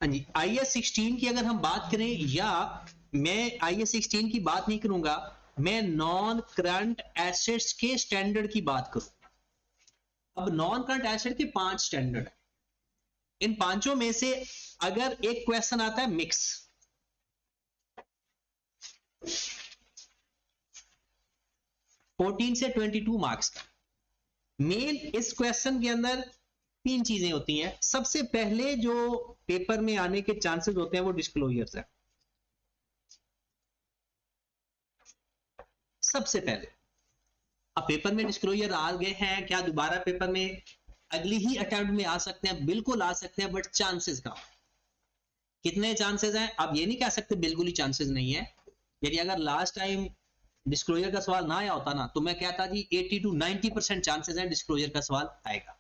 हाँ जी, IS-16 की अगर हम बात करें, या मैं IS-16 की बात नहीं करूंगा, मैं नॉन करंट एसेट्स के स्टैंडर्ड की बात करूं। अब नॉन करंट एसेट के 5 स्टैंडर्ड है, इन पांचों में से अगर एक क्वेश्चन आता है मिक्स, 14 से 22 मार्क्स का मेन, इस क्वेश्चन के अंदर 3 चीजें होती हैं। सबसे पहले जो पेपर में आने के चांसेस होते हैं वो डिस्क्लोजर्स है। सबसे पहले अब पेपर में डिस्क्लोजर आ गए हैं, क्या दोबारा पेपर में अगली ही अटेम्प्ट में आ सकते हैं? बिल्कुल आ सकते हैं, बट चांसेस का कितने चांसेस हैं? आप ये नहीं कह सकते बिल्कुल ही चांसेस नहीं है। यदि अगर लास्ट टाइम डिस्क्लोजर का सवाल ना आया होता ना, तो मैं कहता जी 80 to 90% चांसेस हैं डिस्क्लोजर का सवाल आएगा।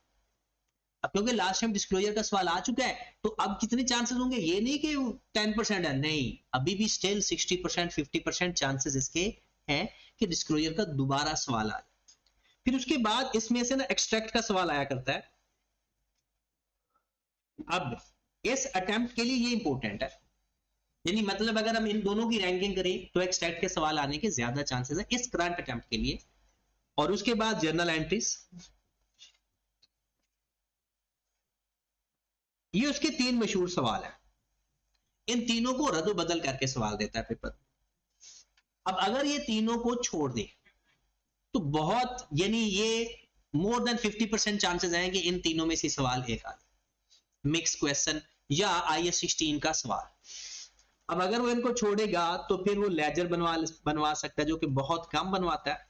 अब क्योंकि लास्ट टाइम डिस्क्लोजर का सवाल आ चुका है, तो अब कितने चांसेस होंगे? ये नहीं कि 10% है, नहीं, अभी भी स्टिल 60% 50% चांसेस इसके हैं कि डिस्क्लोजर का दोबारा सवाल आ जाए। फिर उसके बाद इसमें से ना एक्सट्रैक्ट का सवाल आया करता है। अब इस अटेम्प्ट के लिए ये इंपॉर्टेंट है, यानी मतलब अगर हम इन दोनों की रैंकिंग करें तो एक्सट्रैक्ट के सवाल आने के ज्यादा चांसेस है इस करंट अटेम्प्ट के लिए। और उसके बाद जर्नल एंट्रीज, ये उसके 3 मशहूर सवाल है। इन तीनों को रद्द बदल करके सवाल देता है पेपर। अब अगर ये तीनों को छोड़ दे तो बहुत, यानी ये मोर देन 50% चांसेस हैं कि इन तीनों में से सवाल एक आ, मिक्स क्वेश्चन या IS-16 का सवाल। अब अगर वो इनको छोड़ेगा तो फिर वो लेजर बनवा सकता है, जो कि बहुत कम बनवाता है।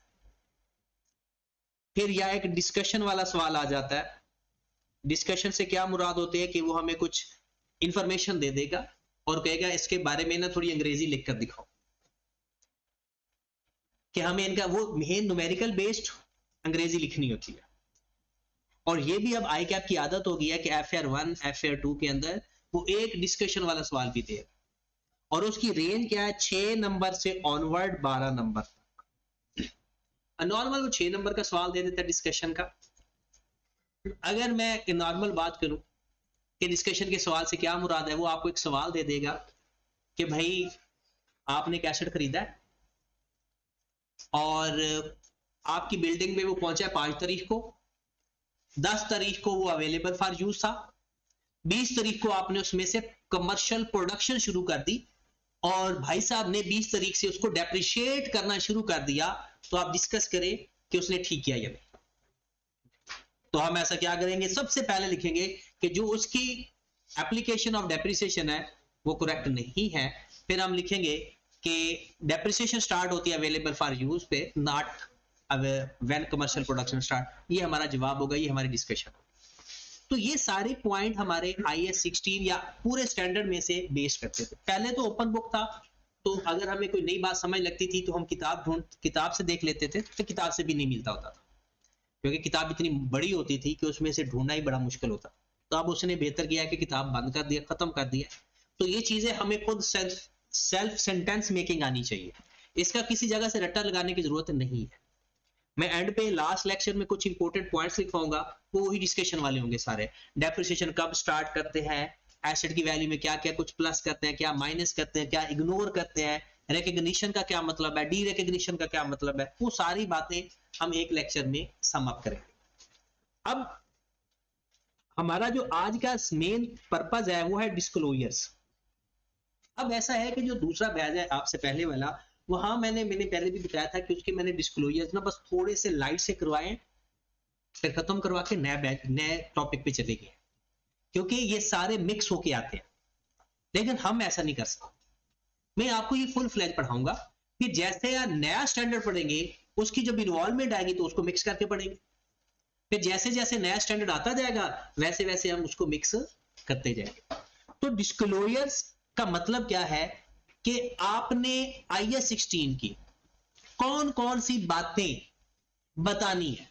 फिर या एक डिस्कशन वाला सवाल आ जाता है। डिस्कशन से क्या मुराद होते हैं कि वो हमें कुछ इंफॉर्मेशन दे देगा और कहेगा इसके बारे में ना थोड़ी अंग्रेजी लिखकर दिखाओ, कि हमें इनका वो मेन न्यूमेरिकल बेस्ड अंग्रेजी लिखनी होती है। और ये भी अब आई कैप की आदत हो गई है कि FR1 FR2 के अंदर वो एक डिस्कशन वाला सवाल भी देगा, और उसकी रेंज क्या है? 6 नंबर से ऑनवर्ड 12 नंबर। नॉर्मल वो 6 नंबर का सवाल दे देता है डिस्कशन का। अगर मैं नॉर्मल बात करूं कि डिस्कशन के सवाल से क्या मुराद है, वो आपको एक सवाल दे देगा कि भाई आपने एक एसेट खरीदा है और आपकी बिल्डिंग में वो पहुंचा है 5 तारीख को, 10 तारीख को वो अवेलेबल फॉर यूज था, 20 तारीख को आपने उसमें से कमर्शियल प्रोडक्शन शुरू कर दी, और भाई साहब ने 20 तारीख से उसको डेप्रिशिएट करना शुरू कर दिया। तो आप डिस्कस करें कि उसने ठीक किया या नहीं। तो हम ऐसा क्या करेंगे? सबसे पहले लिखेंगे कि जो उसकी एप्लीकेशन ऑफ डेप्रिसिएशन है वो करेक्ट नहीं है। फिर हम लिखेंगे कि डेप्रिसिएशन स्टार्ट होती है अवेलेबल फॉर यूज पे, not when commercial production start. ये हमारा जवाब होगा, ये हमारी डिस्कशन। तो ये सारे पॉइंट हमारे IS-16 या पूरे स्टैंडर्ड में से बेस करते थे। पहले तो ओपन बुक था, तो अगर हमें कोई नई बात समझ लगती थी तो हम किताब से देख लेते थे, तो किताब से भी नहीं मिलता होता था, क्योंकि किताब इतनी बड़ी होती थी कि उसमें से ढूंढना ही बड़ा मुश्किल होता। तो अब उसने बेहतर किया कि किताब बंद कर दिया, खत्म कर दिया। तो ये चीजें हमें खुद सेल्फ सेंटेंस मेकिंग आनी चाहिए, इसका किसी जगह से रट्टा लगाने की जरूरत नहीं है। मैं एंड पे लास्ट लेक्चर में कुछ इंपॉर्टेंट पॉइंट्स लिखवाऊंगा, वो वही डिस्कशन वाले होंगे सारे। डेप्रिसिएशन कब स्टार्ट करते हैं, एसेट की वैल्यू में क्या क्या कुछ प्लस करते हैं, क्या माइनस करते हैं, क्या इग्नोर करते हैं, रिकॉग्निशन का क्या मतलब है, डी रिकॉग्निशन का क्या मतलब है, वो सारी बातें हम एक लेक्चर में सम अप करेंगे। अब हमारा जो आज का मेन पर्पज है वो है डिस्क्लोजर्स। अब ऐसा है कि जो दूसरा बैच है आपसे पहले वाला, वहां मैंने पहले भी बताया था कि उसके मैंने डिस्क्लोजर्स ना बस थोड़े से लाइट से करवाए, फिर खत्म करवा के नए टॉपिक पे चले गए, क्योंकि ये सारे मिक्स होके आते हैं। लेकिन हम ऐसा नहीं कर सकते। मैं आपको ये फुल फ्लैज पढ़ाऊंगा कि जैसे आप नया स्टैंडर्ड पढ़ेंगे, उसकी जब इन्वॉल्वमेंट आएगी तो उसको मिक्स करके पढ़ेंगे। फिर जैसे जैसे नया स्टैंडर्ड आता जाएगा वैसे वैसे हम उसको मिक्स करते जाएंगे। तो डिस्क्लोजर्स का मतलब क्या है कि आपने IS-16 की कौन कौन सी बातें बतानी है,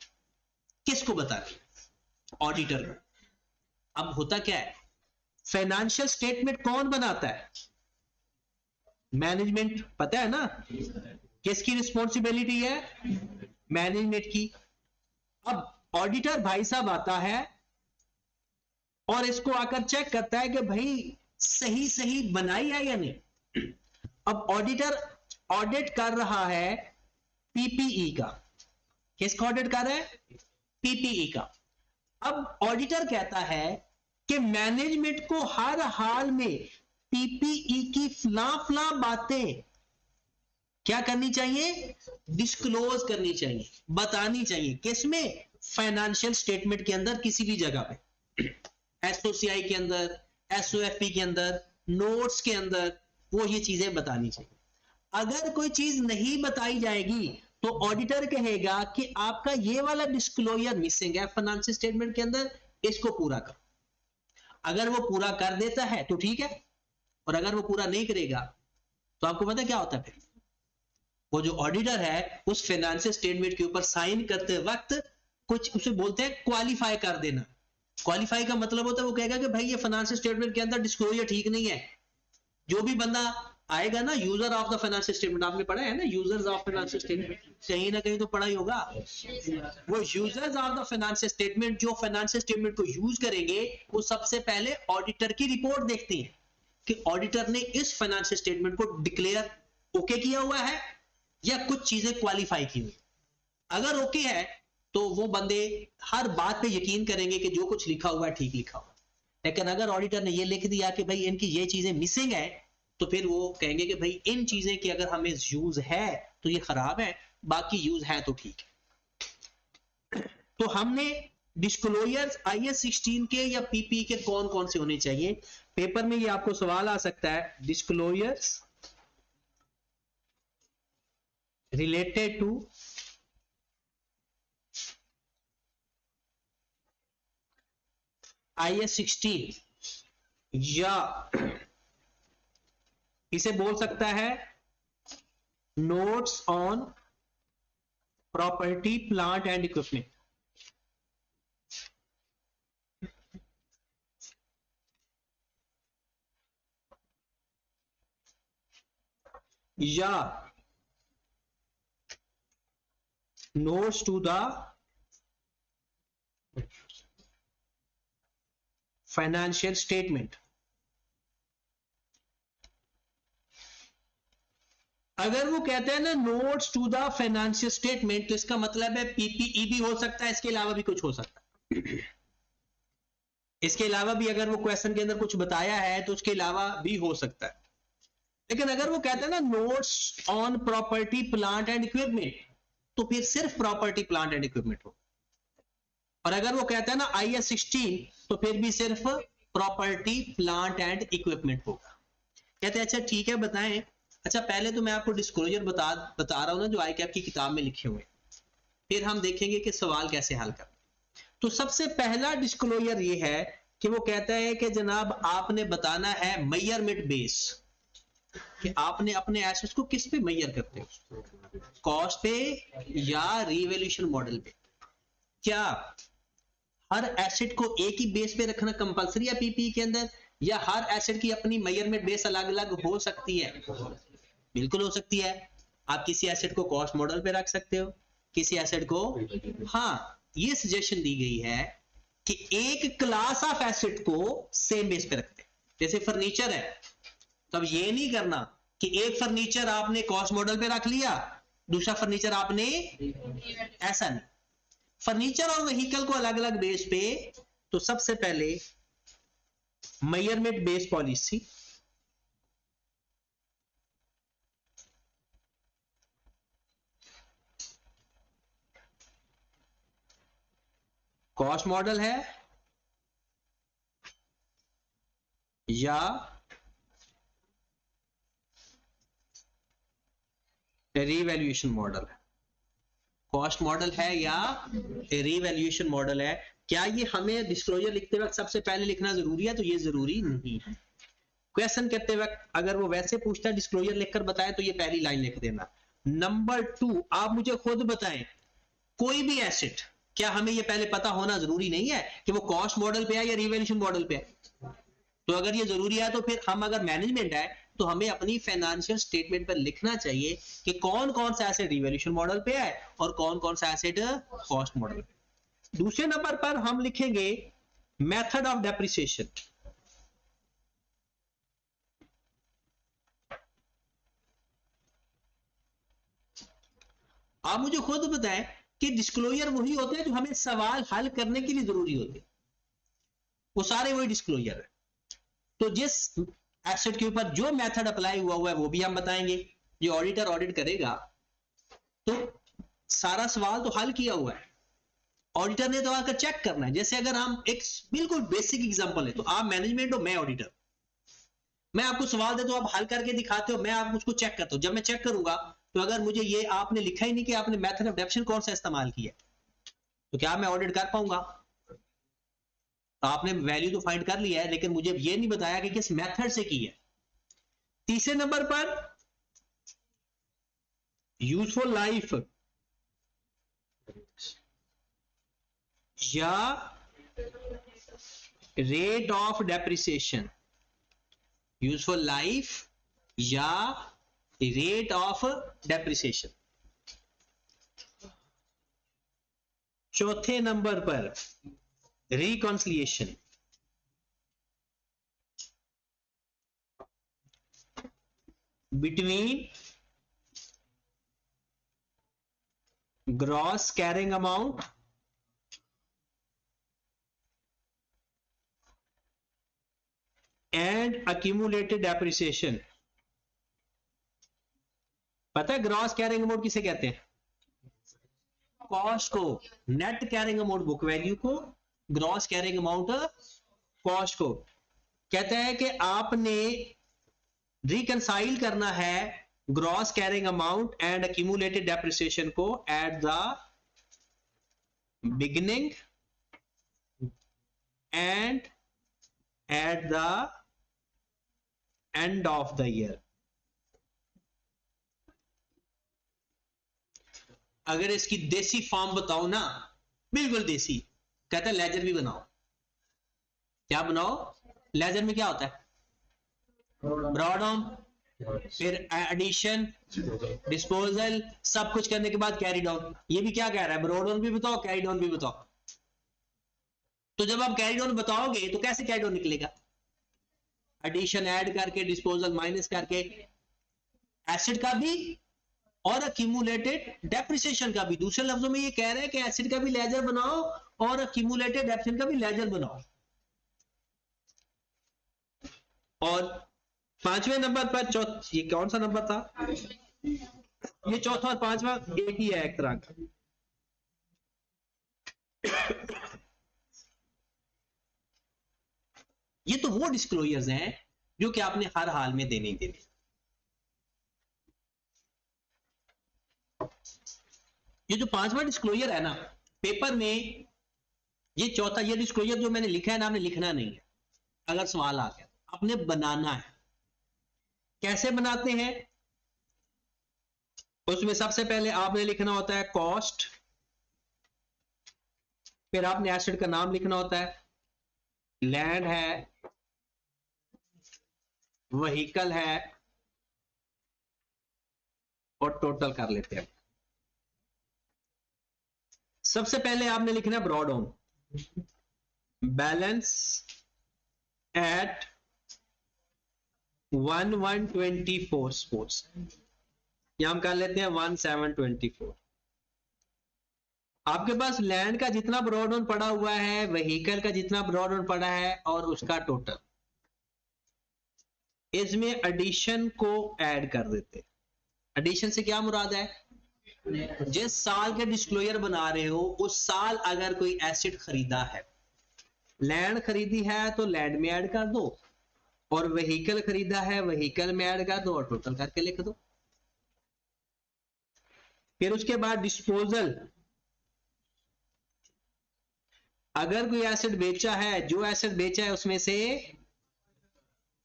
किसको बतानी है? ऑडिटर को। अब होता क्या है, फाइनेंशियल स्टेटमेंट कौन बनाता है? मैनेजमेंट, पता है ना किसकी रिस्पॉन्सिबिलिटी है? मैनेजमेंट की। अब ऑडिटर भाई साहब आता है और इसको आकर चेक करता है कि भाई सही सही बनाई है या नहीं। अब ऑडिटर ऑडिट कर रहा है पीपीई का, किसका ऑडिट कर रहा है, पीपीई का। अब ऑडिटर कहता है कि मैनेजमेंट को हर हाल में पीपीई की फला बातें क्या करनी चाहिए, डिस्क्लोज करनी चाहिए, बतानी चाहिए, किसमें, फाइनेंशियल स्टेटमेंट के अंदर, किसी भी जगह पे, एसओसीआई के अंदर, एसओएफपी के अंदर, नोट्स के अंदर, वो ये चीजें बतानी चाहिए। अगर कोई चीज नहीं बताई जाएगी तो ऑडिटर कहेगा कि आपका ये वाला डिस्क्लोजर मिसिंग है फाइनेंशियल स्टेटमेंट के अंदर, इसको पूरा करो। अगर वो पूरा कर देता है तो ठीक है, और अगर वो पूरा नहीं करेगा तो आपको पता क्या होता है, फिर वो जो ऑडिटर है उस फाइनेंशियल स्टेटमेंट के ऊपर साइन करते वक्त कुछ उसे बोलते हैं क्वालिफाई कर देना। क्वालिफाई का मतलब होता है वो कहेगा कि भाई ये फाइनेंशियल स्टेटमेंट के अंदर डिस्क्लोजर ठीक नहीं है। जो भी बंदा आएगा ना, user of the financial statement, आपने पढ़ा है ना, यूजर्स ऑफ फाइनेंशियल स्टेटमेंट, कहीं ना कहीं तो पढ़ा ही होगा। वो users of the financial statement जो फाइनेंशियल स्टेटमेंट को यूज करेंगे, वो सबसे पहले ऑडिटर की रिपोर्ट देखती हैं कि ऑडिटर ने इस फाइनेंशियल स्टेटमेंट को डिक्लेयर ओके किया हुआ है या कुछ चीजें क्वालिफाई की हुई। अगर ओके है तो वो बंदे हर बात पे यकीन करेंगे कि जो कुछ लिखा हुआ है ठीक लिखा हुआ है। लेकिन अगर ऑडिटर ने ये लिख दिया कि भाई इनकी ये चीजें मिसिंग है, तो फिर वो कहेंगे कि भाई इन चीजें की अगर हमें यूज है तो ये खराब है, बाकी यूज है तो ठीक है। तो हमने डिस्क्लोजर्स IAS 16 के या पीपी के कौन कौन से होने चाहिए, पेपर में ये आपको सवाल आ सकता है, डिस्क्लोजर्स related to IAS 16, या इसे बोल सकता है notes on property plant and equipment, या notes to the financial statement। अगर वो कहते हैं ना notes to the financial statement, तो इसका मतलब है पीपीई भी हो सकता है, इसके अलावा भी कुछ हो सकता है। इसके अलावा भी अगर वो क्वेश्चन के अंदर कुछ बताया है तो उसके अलावा भी हो सकता है। लेकिन अगर वो कहते हैं ना notes on property plant and equipment, तो फिर सिर्फ प्रॉपर्टी प्लांट एंड इक्विपमेंट हो। और अगर वो कहता है ना IAS 16, तो फिर भी सिर्फ प्रॉपर्टी प्लांट एंड इक्विपमेंट होगा। कहते हैं अच्छा ठीक है बताएं। अच्छा पहले तो मैं आपको डिस्क्लोजर बता रहा हूं ना जो ICAP की किताब में लिखे हुए, फिर हम देखेंगे कि सवाल कैसे हल कर। तो सबसे पहला डिस्क्लोजर ये है कि वो कहता है कि जनाब आपने बताना है मेजरमेंट बेस, कि आपने अपने एसेट्स को किस पे मेजर करते हो, कॉस्ट पे या रिवैल्यूएशन मॉडल पे। क्या हर एसेट को एक ही बेस पे रखना कंपलसरी है पीपी के अंदर, या हर एसेट की अपनी मेजरमेंट बेस अलग अलग हो सकती है? बिल्कुल हो सकती है। आप किसी एसेट को कॉस्ट मॉडल पे रख सकते हो, किसी एसेट को, हाँ ये सजेशन दी गई है कि एक क्लास ऑफ एसेट को सेम बेस पे रखते हैं। जैसे फर्नीचर है, तो अब ये नहीं करना कि एक फर्नीचर आपने कॉस्ट मॉडल पे रख लिया, दूसरा फर्नीचर आपने, ऐसा नहीं। फर्नीचर और व्हीकल को अलग अलग बेस पे, तो सबसे पहले measurement base policy, cost model है या रिवैल्यूएशन मॉडल है, कॉस्ट मॉडल है या रिवैल्यूएशन मॉडल है। क्या ये हमें डिस्क्लोजर लिखते वक्त सबसे पहले लिखना जरूरी है? तो ये जरूरी नहीं है। क्वेश्चन करते वक्त अगर वो वैसे पूछता है डिस्क्लोजर लिखकर बताएं, तो ये पहली लाइन लिख देना। नंबर 2, आप मुझे खुद बताएं कोई भी एसेट, क्या हमें ये पहले पता होना जरूरी नहीं है कि वो कॉस्ट मॉडल पे है या रिवैल्यूएशन मॉडल पे है? तो अगर ये जरूरी है तो फिर हम अगर मैनेजमेंट है तो हमें अपनी फाइनेंशियल स्टेटमेंट पर लिखना चाहिए कि कौन कौन सा एसेट रिवैल्यूएशन मॉडल पे है और कौन कौन सा एसेट कॉस्ट मॉडल पे। दूसरे नंबर पर हम लिखेंगे मेथड ऑफ डेप्रिसिएशन। आप मुझे खुद बताएं कि डिस्क्लोजर वही होते हैं जो हमें सवाल हल करने के लिए जरूरी होते हैं, वो सारे वही डिस्क्लोजर है। तो जिस एसेट के ऊपर जो मेथड अप्लाई हुआ है वो भी हम बताएंगे। ये ऑडिटर ऑडिट करेगा तो सारा सवाल तो हल किया हुआ है, ऑडिटर ने तो आकर चेक करना है। जैसे अगर हम एक बिल्कुल बेसिक एग्जांपल है, तो आप मैनेजमेंट हो, मैं ऑडिटर, मैं आपको सवाल देता हूं, आप हल करके दिखाते हो, मैं आप उसको चेक करता हूं। जब मैं चेक करूंगा तो अगर मुझे ये आपने लिखा ही नहीं कि आपने मेथड ऑफ डेडक्शन कौन सा इस्तेमाल किया, तो क्या मैं ऑडिट कर पाऊंगा? आपने वैल्यू तो फाइंड कर लिया है, लेकिन मुझे ये नहीं बताया कि किस मेथड से की है। तीसरे नंबर पर यूजफुल लाइफ या rate of depreciation, useful life या रेट ऑफ डेप्रिसिएशन। चौथे नंबर पर reconciliation, between gross carrying amount and accumulated depreciation। पता है ग्रॉस कैरिंग अमाउंट किसे कहते हैं? कॉस्ट को। Net carrying amount book value को, ग्रॉस कैरिंग अमाउंट कॉस्ट को। कहते हैं कि आपने रिकंसाइल करना है gross carrying amount and accumulated depreciation को at the beginning and at the end of the year. अगर इसकी देसी फॉर्म बताओ ना, बिल्कुल देसी, कहता है लेजर भी बनाओ। क्या बनाओ? लेजर में क्या होता है? ब्रॉडऑन, फिर एडिशन, डिस्पोजल, सब कुछ करने के बाद कैरी डाउन। ये भी क्या कह रहा है? ब्रॉडऑन भी बताओ, कैरी डाउन भी बताओ। तो जब आप कैरी डाउन बताओगे तो कैसे कैरी डाउन निकलेगा? एडिशन ऐड करके, डिस्पोजल माइनस करके, एसिड का भी और accumulated डेप्रिसिएशन का भी। दूसरे लफ्जों में ये कह रहे हैं कि एसिड का भी लेजर बनाओ और accumulated डेप्रिसिएशन का भी लेजर बनाओ। और पांचवें नंबर पर ये कौन सा नंबर था? ये चौथा और पांचवा एक ही है एक तरह का। ये तो वो डिस्क्लोजर्स हैं जो कि आपने हर हाल में देने ही देने। ये जो पांचवा डिस्क्लोजर है ना पेपर में, ये चौथा, ये डिस्क्लोजर जो मैंने लिखा है ना, आपने लिखना नहीं है। अगर सवाल आ गया आपने बनाना है। कैसे बनाते हैं? उसमें सबसे पहले आपने लिखना होता है कॉस्ट, फिर आपने एसेट का नाम लिखना होता है, लैंड है, व्हीकल है, और टोटल कर लेते हैं। सबसे पहले आपने लिखना है brought on, balance at 1124 sports, या हम कर लेते हैं 1724। आपके पास लैंड का जितना ब्रॉड ऑन पड़ा हुआ है, व्हीकल का जितना ब्रॉड ऑन पड़ा है, और उसका टोटल, इसमें एडिशन को ऐड कर देते। एडिशन से क्या मुराद है? जिस साल के डिस्क्लोजर बना रहे हो उस साल अगर कोई एसेट खरीदा है, लैंड खरीदी है तो लैंड में ऐड कर दो, और व्हीकल खरीदा है व्हीकल में ऐड कर दो, और टोटल करके लिख दो। फिर उसके बाद डिस्पोजल, अगर कोई एसेट बेचा है, जो एसेट बेचा है उसमें से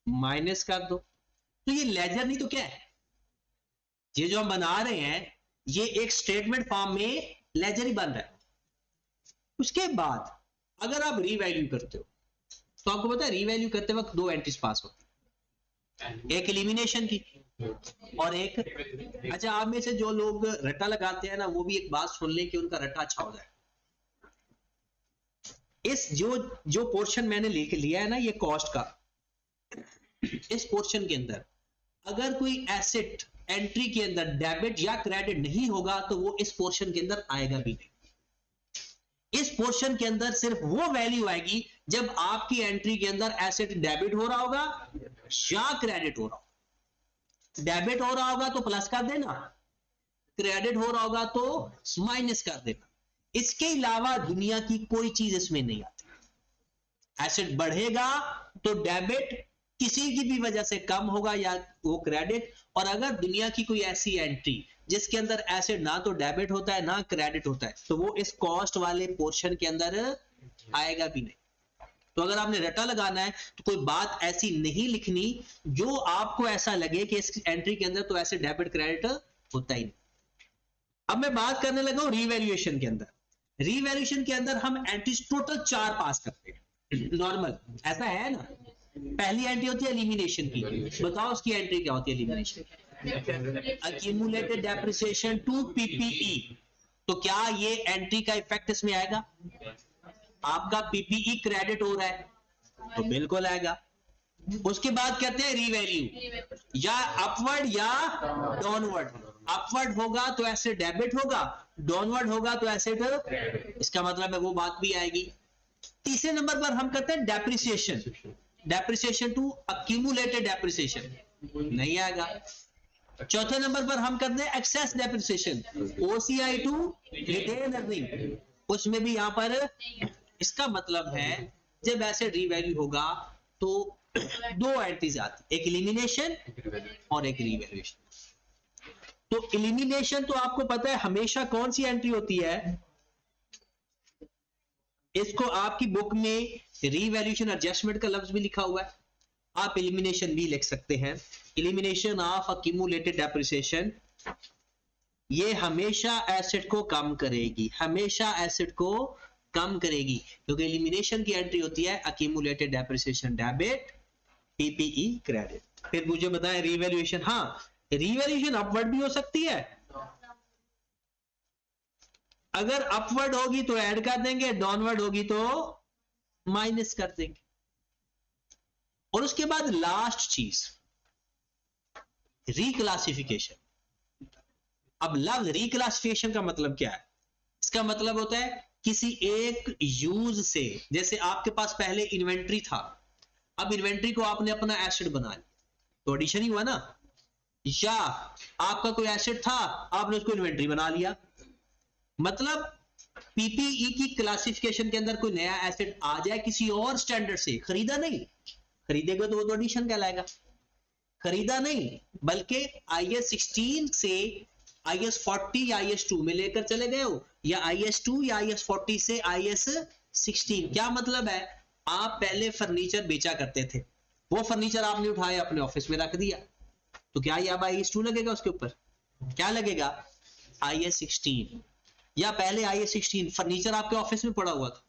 माइनस कर दो। तो ये लेजर नहीं तो क्या है? ये जो हम बना रहे हैं ये एक स्टेटमेंट फॉर्म में लेजर ही बन रहा है। उसके बाद अगर आप रीवैल्यू करते हो तो आपको पता है रीवैल्यू करते वक्त दो एंट्रीज पास होती है, एक एलिमिनेशन की और एक, अच्छा आप में से जो लोग रट्टा लगाते हैं ना, वो भी एक बात सुन लें कि उनका रट्टा अच्छा हो जाए। इस जो पोर्शन मैंने लिया है ना, ये कॉस्ट का, इस पोर्शन के अंदर अगर कोई एसेट एंट्री के अंदर डेबिट या क्रेडिट नहीं होगा तो वो इस पोर्शन के अंदर आएगा भी नहीं। इस पोर्शन के अंदर सिर्फ वो वैल्यू आएगी जब आपकी एंट्री के अंदर एसेट डेबिट हो रहा होगा या क्रेडिट हो रहा होगा। डेबिट हो रहा होगा तो प्लस कर देना, क्रेडिट हो रहा होगा तो माइनस कर देना। इसके अलावा दुनिया की कोई चीज इसमें नहीं आती। एसेट बढ़ेगा तो डेबिट किसी की भी वजह से कम होगा या वो क्रेडिट, और अगर दुनिया की कोई ऐसी एंट्री जिसके अंदर एसेट ना तो डेबिट होता है ना क्रेडिट होता है तो वो इस कॉस्ट वाले पोर्शन के अंदर आएगा भी नहीं। तो अगर आपने रटा लगाना है तो कोई बात ऐसी नहीं लिखनी जो आपको ऐसा लगे कि इस एंट्री के अंदर तो ऐसे डेबिट क्रेडिट होता ही नहीं। अब मैं बात करने लगा हूं रीवैल्यूएशन के अंदर। रीवैल्यूएशन के अंदर हम एंट्रीज टोटल 4 पास करते हैं नॉर्मल, ऐसा है ना। पहली एंट्री होती है एलिमिनेशन की, बताओ उसकी एंट्री क्या होती है elimination? Accumulated depreciation to PPE. तो क्या ये एंट्री का इफेक्ट इसमें आएगा? आपका पीपीई क्रेडिट हो रहा है तो बिल्कुल आएगा। उसके बाद कहते हैं रीवैल्यू, या अपवर्ड या डाउनवर्ड। अपवर्ड होगा तो एसेट डेबिट होगा, डाउनवर्ड होगा तो एसेट, इसका मतलब है वो बात भी आएगी। तीसरे नंबर पर हम करते हैं depreciation. Depreciation to accumulated depreciation नहीं आएगा। चौथे नंबर पर हम करते हैं excess depreciation, OCI to retain earning, उसमें भी यहां पर इसका मतलब है जब एसेट रीवैल्यू होगा तो दो एंट्रीज आती, एक एलिमिनेशन और एक रीवैल्यूएशन। तो एलिमिनेशन तो आपको पता है हमेशा कौन सी एंट्री होती है, इसको आपकी बुक में रीवैल्यूएशन एडजस्टमेंट का लफ्ज भी लिखा हुआ है, आप एलिमिनेशन भी लिख सकते हैं। एलिमिनेशन ऑफ अक्यूमुलेटेड डेप्रिसिएशन, ये हमेशा एसेट को कम करेगी, हमेशा एसेट को कम करेगी, क्योंकि एलिमिनेशन की एंट्री होती है accumulated depreciation debit, PPE credit. फिर मुझे बताएं रीवैल्यूएशन, हाँ रीवैल्यूएशन अपवर्ड भी हो सकती है, अगर अपवर्ड होगी तो ऐड कर देंगे, डाउनवर्ड होगी तो माइनस कर देंगे। और उसके बाद लास्ट चीज रिक्लासिफिकेशन। अब लफ्ज रिक्लासिफिकेशन का मतलब क्या है? इसका मतलब होता है किसी एक यूज से, जैसे आपके पास पहले इन्वेंट्री था, अब इन्वेंट्री को आपने अपना एसेट बना लिया तो एडिशन ही हुआ ना, या आपका कोई एसेट था आपने उसको इन्वेंट्री बना लिया। मतलब पीपीई की क्लासिफिकेशन के अंदर कोई नया एसेट आ जाए किसी और स्टैंडर्ड से, खरीदा नहीं, खरीदेगा तो वो तो एडिशन कहलाएगा, खरीदा नहीं बल्कि आईएस 16 से आईएस 40 या आईएस 2 में लेकर चले गए हो, या आईएस 2 या आईएस 40 से आईएस 16। क्या मतलब है? आप पहले फर्नीचर बेचा करते थे, वो फर्नीचर आपने उठाया अपने ऑफिस में रख दिया, तो क्या ये अब आईएस 2 लगेगा उसके ऊपर? क्या लगेगा? आईएस 16। या पहले आईएस 16 फर्नीचर आपके ऑफिस में पड़ा हुआ था,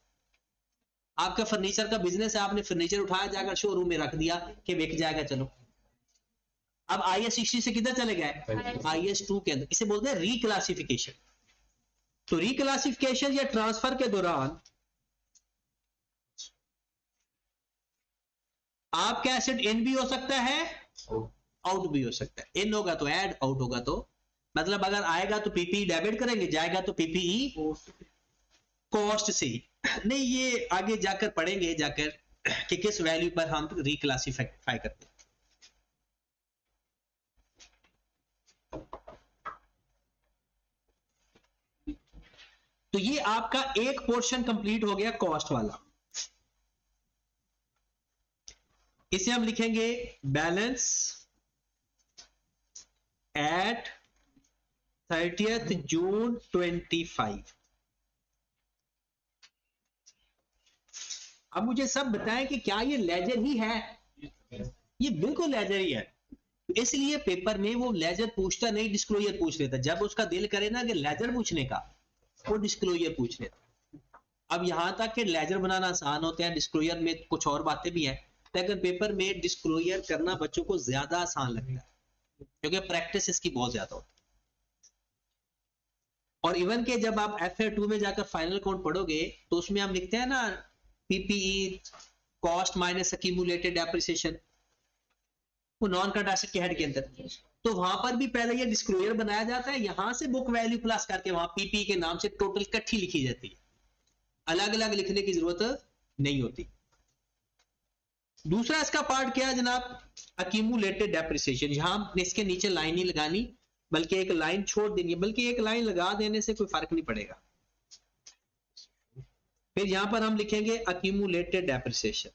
आपका फर्नीचर का बिजनेस है, आपने फर्नीचर उठाया जाकर शोरूम में रख दिया कि बिक जाएगा चलो, अब आईएस 60 से किधर चले गए? आईएस 2 के अंदर। इसे बोलते हैं रिक्लासिफिकेशन। तो रिक्लासिफिकेशन या ट्रांसफर के दौरान आपका एसेट इन भी हो सकता है, आउट भी हो सकता है। इन होगा तो ऐड, आउट होगा तो, मतलब अगर आएगा तो पीपीई डेबिट करेंगे, जाएगा तो पीपीई कॉस्ट से। नहीं, ये आगे जाकर पढ़ेंगे जाकर कि किस वैल्यू पर हम रिक्लासिफाई करते हैं। तो ये आपका एक पोर्शन कंप्लीट हो गया कॉस्ट वाला। इसे हम लिखेंगे बैलेंस एट 30th जून 25। अब मुझे सब बताएं कि क्या ये लेजर ही है? ये बिल्कुल लेजर ही है, इसलिए पेपर में वो लेजर पूछता नहीं, डिस्क्लोजर पूछ लेता। जब उसका दिल करे ना कि लेजर पूछने का, वो डिस्क्लोजर पूछ लेता। अब यहां तक कि लेजर बनाना आसान होता है, डिस्क्लोजर में कुछ और बातें भी हैं, लेकिन पेपर में डिस्क्लोजर करना बच्चों को ज्यादा आसान लगता है क्योंकि प्रैक्टिस इसकी बहुत ज्यादा होती है। और इवन के जब आप FA2 में जाकर फाइनल अकाउंट पढ़ोगे तो उसमें हम लिखते हैं ना PPE cost minus accumulated depreciation, वो नॉन करंट एसेट के हेड के अंदर, तो वहां पर भी पहले ये डिस्क्लोजर बनाया जाता है, यहां से बुक वैल्यू प्लस करके वहां पीपी के नाम से टोटल इकट्ठी लिखी जाती है, अलग अलग लिखने की जरूरत नहीं होती। दूसरा इसका पार्ट क्या है जनाब, अक्यूमुलेटेड डेप्रिसिएशन। यहां इसके नीचे लाइन नहीं लगानी, बल्कि एक लाइन छोड़ देनी है, बल्कि एक लाइन लगा देने से कोई फर्क नहीं पड़ेगा। फिर यहां पर हम लिखेंगे accumulated depreciation.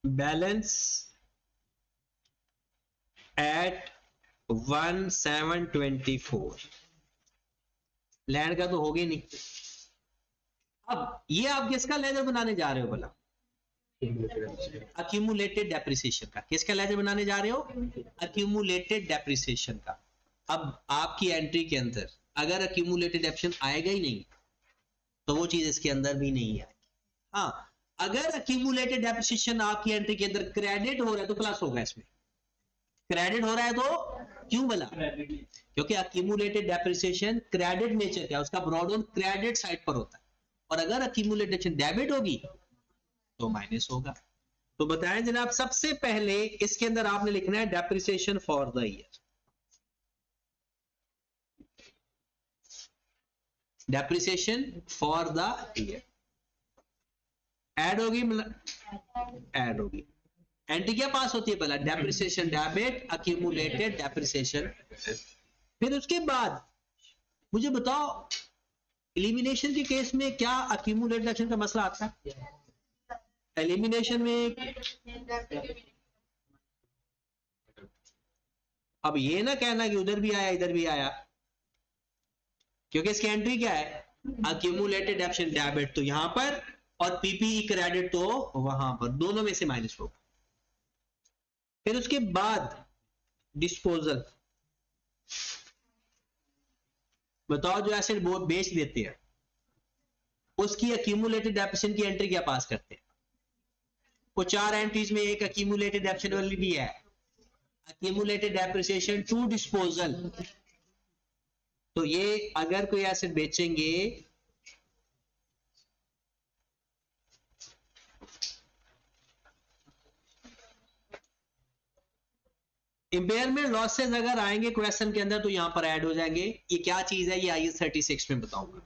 Balance at 1724, land का तो हो गया नहीं। अब ये आप किसका लेजर बनाने जा रहे हो भला, अक्यूमुलेटेड डेप्रिसिएशन का। किसका लेजर बनाने जा रहे हो, अक्यूमुलेटेड डेप्रिसिएशन का। अब आपकी एंट्री के अंदर अगर अक्यूमुलेटेड डेप्रिसिएशन आएगा ही नहीं तो वो चीज इसके अंदर भी नहीं आएगी। हाँ, अगर अक्यूमुलेटेड डेप्रिसिएशन आपकी एंट्री के अंदर क्रेडिट हो रहा है तो प्लस होगा, इसमें क्रेडिट हो रहा है तो क्यों बोला, क्योंकि अक्यूमुलेटेड डेप्रिसिएशन क्रेडिट नेचर का, उसका ब्रॉड ऑन क्रेडिट साइड पर होता है, और अगर अक्यूमुलेटेड डेबिट होगी तो माइनस होगा। तो बताएं जनाब, सबसे पहले इसके अंदर आपने लिखना है depreciation for the year, depreciation for the year add होगी, ऐड होगी। एंट्री क्या पास होती है पहला, डेप्रिसिएशन डेबिट, अक्यूमुलेटेड डेप्रिसिएशन। फिर उसके बाद मुझे बताओ एलिमिनेशन के केस में क्या अक्यूमुलेटेड एक्शन का मसला आता है? एलिमिनेशन में अब ये ना कहना कि उधर भी आया इधर भी आया, क्योंकि इसकी एंट्री क्या है, अक्यूमुलेटेड एक्शन डेबिट तो यहां पर और पीपीई क्रेडिट तो वहां पर, दोनों में से माइनस होगा। फिर उसके बाद डिस्पोजल, बताओ जो एसेट बेच देते हैं उसकी अक्यूमुलेटेड डेप्रिसिएशन की एंट्री क्या पास करते हैं? वो 4 एंट्रीज में एक अक्यूमुलेटेड डेप्रिसिएशन वाली भी है, अक्यूमुलेटेड डेप्रिसिएशन टू डिस्पोजल। तो ये अगर कोई एसेट बेचेंगे इम्पेयरमेंट लॉसेस अगर आएंगे क्वेश्चन के अंदर तो यहां पर ऐड हो जाएंगे। ये क्या चीज है, ये IAS 36 में बताऊंगा।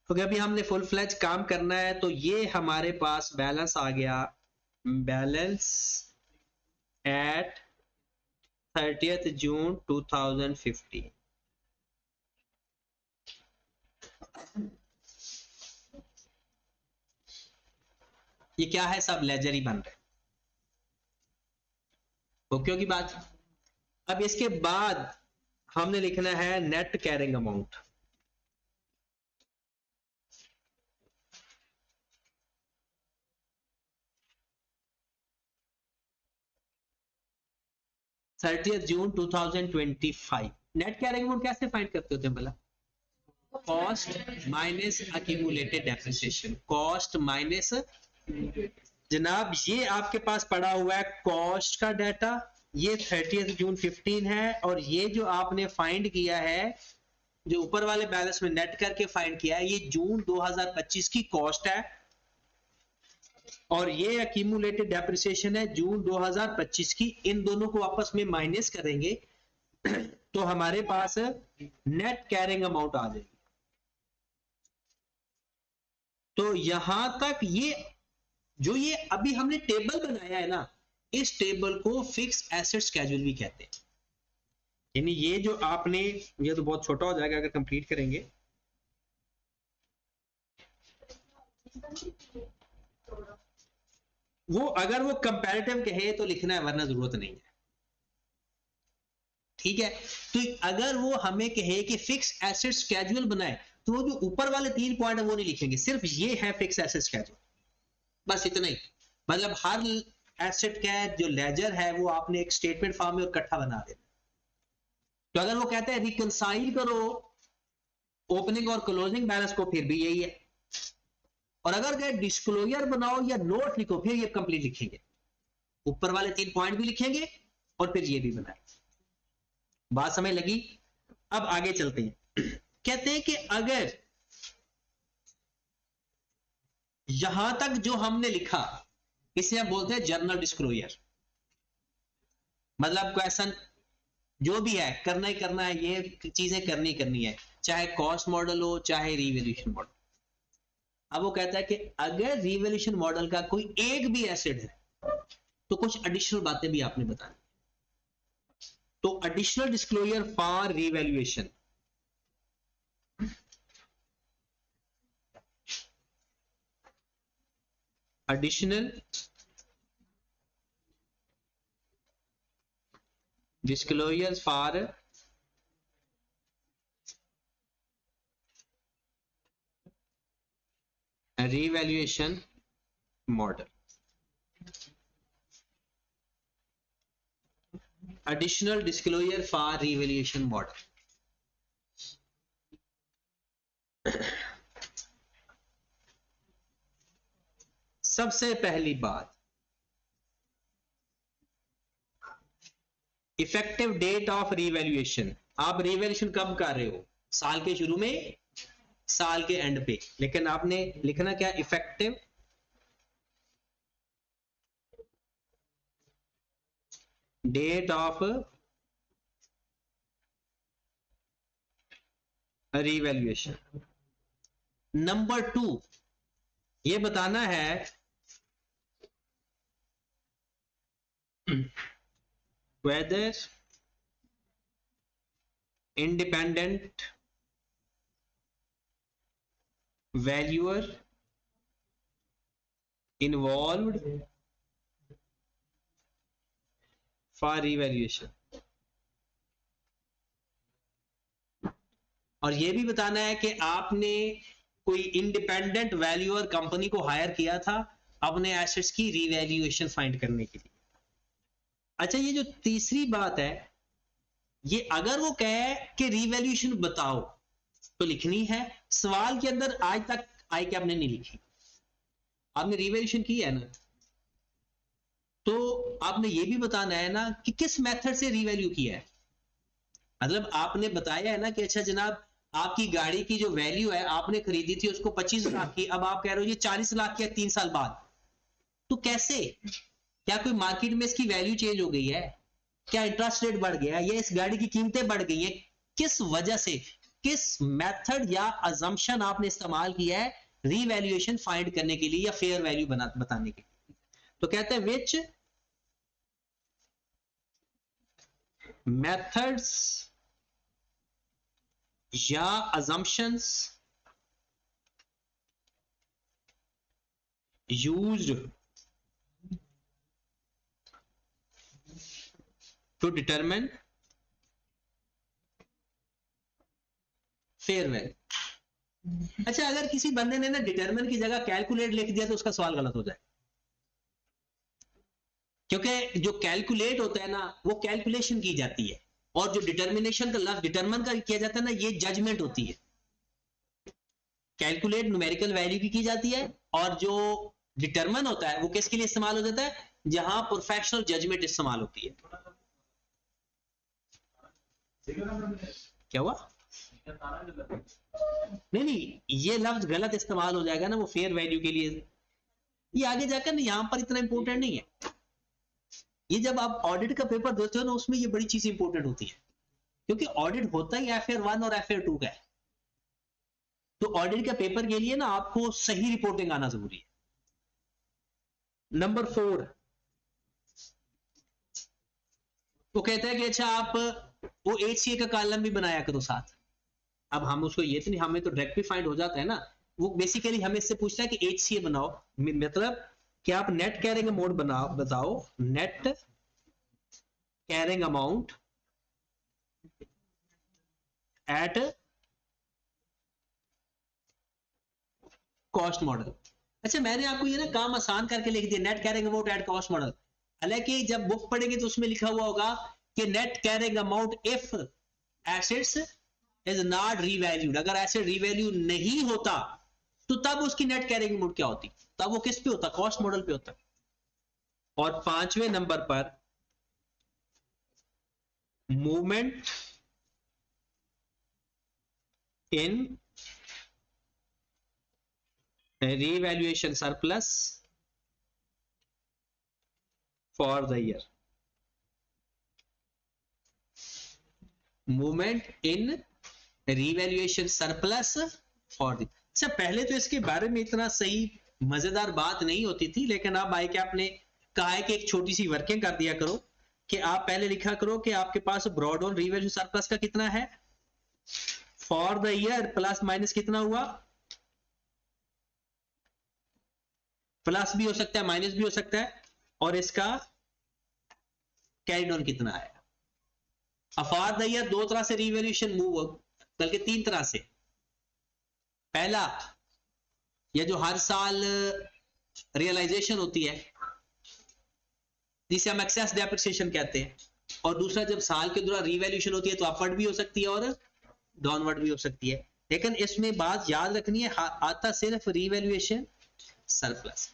तो अभी हमने फुल फ्लैज काम करना है, तो ये हमारे पास बैलेंस आ गया, बैलेंस एट 30th जून 2015। ये क्या है, सब लेजर ही बन रहे, ओके की बात। अब इसके बाद हमने लिखना है नेट कैरिंग अमाउंट। जून 2025 नेट कैरिंग अमाउंट कैसे फाइंड करते होते हैं भला, cost minus accumulated depreciation, cost minus, जनाब ये आपके पास पड़ा हुआ है कॉस्ट का डाटा, ये 30th जून 15 है, और ये जो आपने फाइंड किया है, जो ऊपर वाले बैलेंस में नेट करके फाइंड किया है, ये जून 2025 की कॉस्ट है, और ये अक्यूमुलेटेड डेप्रिसिएशन है जून 2025 की। इन दोनों को आपस में माइनस करेंगे तो हमारे पास नेट कैरिंग अमाउंट आ जाएगी। तो यहां तक ये जो ये अभी हमने टेबल बनाया है ना, इस टेबल को फिक्स एसेट स्केड्यूल भी कहते हैं। यानी ये जो आपने, ये तो बहुत छोटा हो जाएगा अगर कंप्लीट करेंगे, वो अगर वो कंपैरेटिव कहे तो लिखना है, वरना जरूरत नहीं है, ठीक है। तो अगर वो हमें कहे कि फिक्स एसेट स्केड्यूल बनाए तो वो जो ऊपर वाले 3 पॉइंट है वो नहीं लिखेंगे, सिर्फ ये है फिक्स एसेट स्केड्यूल, बस इतना ही। मतलब हर एसेट का जो लेजर है वो आपने एक स्टेटमेंट फॉर्म में और इकट्ठा बना देना। तो अगर वो कहते हैं रिकंसाइल करो ओपनिंग और क्लोजिंग बैलेंस को, फिर भी यही है। और अगर कहे डिस्क्लोजर बनाओ या नोट लिखो, फिर ये कंप्लीट लिखेंगे, ऊपर वाले 3 पॉइंट भी लिखेंगे और फिर ये भी बनाएंगे। बात समझ लगी? अब आगे चलते हैं। कहते हैं कि अगर यहां तक जो हमने लिखा इसे हम बोलते हैं जर्नल डिस्क्लोजर, मतलब क्वेश्चन जो भी है करना ही करना है, ये चीजें करनी है, चाहे कॉस्ट मॉडल हो चाहे रिवैल्यूएशन मॉडल। अब वो कहता है कि अगर रिवैल्यूएशन मॉडल का कोई एक भी एसिड है तो कुछ एडिशनल बातें भी आपने बतानी। तो additional disclosure for revaluation, additional disclosures for a revaluation model, additional disclosure for revaluation model। सबसे पहली बात, इफेक्टिव डेट ऑफ रिवैल्यूएशन। आप रिवैल्यूएशन कब कर रहे हो, साल के शुरू में, साल के एंड पे, लेकिन आपने लिखना क्या, effective date of revaluation. Number 2 ये बताना है whether independent valuer involved for revaluation, और यह भी बताना है कि आपने कोई इंडिपेंडेंट वैल्यूअर कंपनी को हायर किया था अपने एसेट्स की रिवैल्यूएशन फाइंड करने के लिए। अच्छा, ये जो तीसरी बात है, ये अगर वो कहे कि रिवैल्यूएशन बताओ तो लिखनी है। सवाल के अंदर आज तक आई कि आपने नहीं लिखी, आपने रिवैल्यूएशन की है ना, तो आपने ये भी बताना है ना कि किस मेथड से रिवैल्यू किया है। मतलब आपने बताया है ना कि अच्छा जनाब आपकी गाड़ी की जो वैल्यू है आपने खरीदी थी उसको 25 लाख की, अब आप कह रहे हो ये 40 लाख की है 3 साल बाद, तो कैसे? क्या कोई मार्केट में इसकी वैल्यू चेंज हो गई है? क्या इंटरेस्ट रेट बढ़ गया है या इस गाड़ी की कीमतें बढ़ गई है? किस वजह से, किस मेथड या अजम्पशन आपने इस्तेमाल किया है रीवैल्यूएशन फाइंड करने के लिए या फेयर वैल्यू बताने के लिए? तो कहते हैं विच मेथड्स या assumptions used to determine fair value। अच्छा, अगर किसी बंदे ने ना डिटरमिन की जगह कैलकुलेट लिख दिया तो उसका सवाल गलत हो जाए, क्योंकि जो कैलकुलेट होता है ना वो कैलकुलेशन की जाती है, और जो डिटर्मिनेशन का लफ्ज डिटरमिन का किया जाता है ना ये जजमेंट होती है। कैलकुलेट न्यूमेरिकल वैल्यू की जाती है, और जो डिटरमिन होता है वो किसके लिए इस्तेमाल हो जाता है, जहां प्रोफेशनल जजमेंट इस्तेमाल होती है। क्या हुआ? नहीं, ये लफ्ज गलत इस्तेमाल हो जाएगा ना वो फेयर वैल्यू के लिए, ये आगे जाकर ना यहां पर इतना इंपॉर्टेंट नहीं है। ये जब आप ऑडिट का पेपर देते हो ना उसमें ये बड़ी चीज इंपॉर्टेंट होती है, क्योंकि ऑडिट होता ही FAR 1 और FAR 2 का है। तो ऑडिट के पेपर के लिए ना आपको सही रिपोर्टिंग आना जरूरी है। नंबर 4 तो कहता है कि अच्छा आप वो HCA का कॉलम भी बनाया करो साथ। अब हम उसको ये तो नहीं, हमें तो डायरेक्ट भी फाइंड हो जाता है ना, वो बेसिकली हमें इससे पूछता है कि HCA बनाओ, मतलब कि आप नेट कैरिंग अमाउंट बनाओ, बताओ net carrying amount at cost model. अच्छा, मैंने आपको ये ना काम आसान करके लिख दिया, net carrying amount at cost model. हालांकि जब बुक पढ़ेंगे तो उसमें लिखा हुआ होगा कि net carrying amount if assets is not revalued, अगर एसेट रीवैल्यू नहीं होता तो तब उसकी नेट कैरिंग अमाउंट क्या होती, तब वो किस पे होता, कॉस्ट मॉडल पे होता। और 5वें नंबर पर movement in revaluation surplus for the year. Movement in revaluation surplus for the, अच्छा पहले तो इसके बारे में इतना सही मजेदार बात नहीं होती थी, लेकिन अब आई क्या आपने कहा है कि एक छोटी सी वर्किंग कर दिया करो कि आप पहले लिखा करो कि आपके पास ब्रॉड ऑन रिवैल्यू सरप्लस का कितना है for the year, plus minus कितना हुआ, प्लस भी हो सकता है माइनस भी हो सकता है, और इसका कैरिड ऑन कितना है। फॉर द ईयर दो तरह से रिवैल्यूएशन मूव, बल्कि तीन तरह से। पहला, ये जो हर साल रियलाइजेशन होती है जिसे हम एक्सेस डेप्रिसिएशन कहते हैं, और दूसरा जब साल के दौरान रिवैल्यूएशन होती है तो अपवर्ड भी हो सकती है और डाउनवर्ड भी हो सकती है। लेकिन इसमें बात याद रखनी है, आता सिर्फ रिवैल्यूएशन सरप्लस।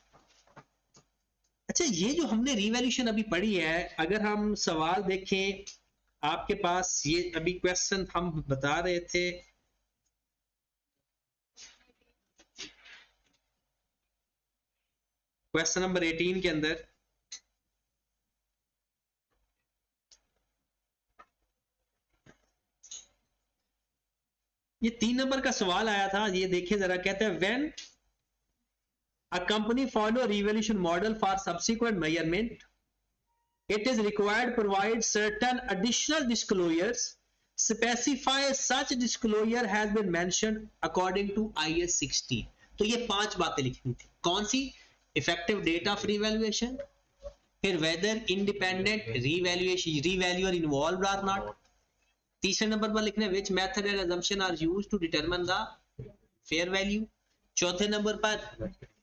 अच्छा, ये जो हमने रिवैल्यूएशन अभी पढ़ी है, अगर हम सवाल देखें आपके पास, ये अभी क्वेश्चन हम बता रहे थे, क्वेश्चन नंबर 18 के अंदर ये 3 नंबर का सवाल आया था, ये देखिए जरा, कहते हैं when a company follow revaluation model for subsequent measurement, it is required provide certain additional disclosures, specify such disclosure has been mentioned according to IAS 16। तो ये 5 बातें लिखनी थी। कौन सी? इफेक्टिव डेट ऑफ रिवैल्यूएशन, फिर whether independent revaluer involved or not, तीसरे नंबर पर लिखने which method and assumption are used to determine the fair value, चौथे नंबर पर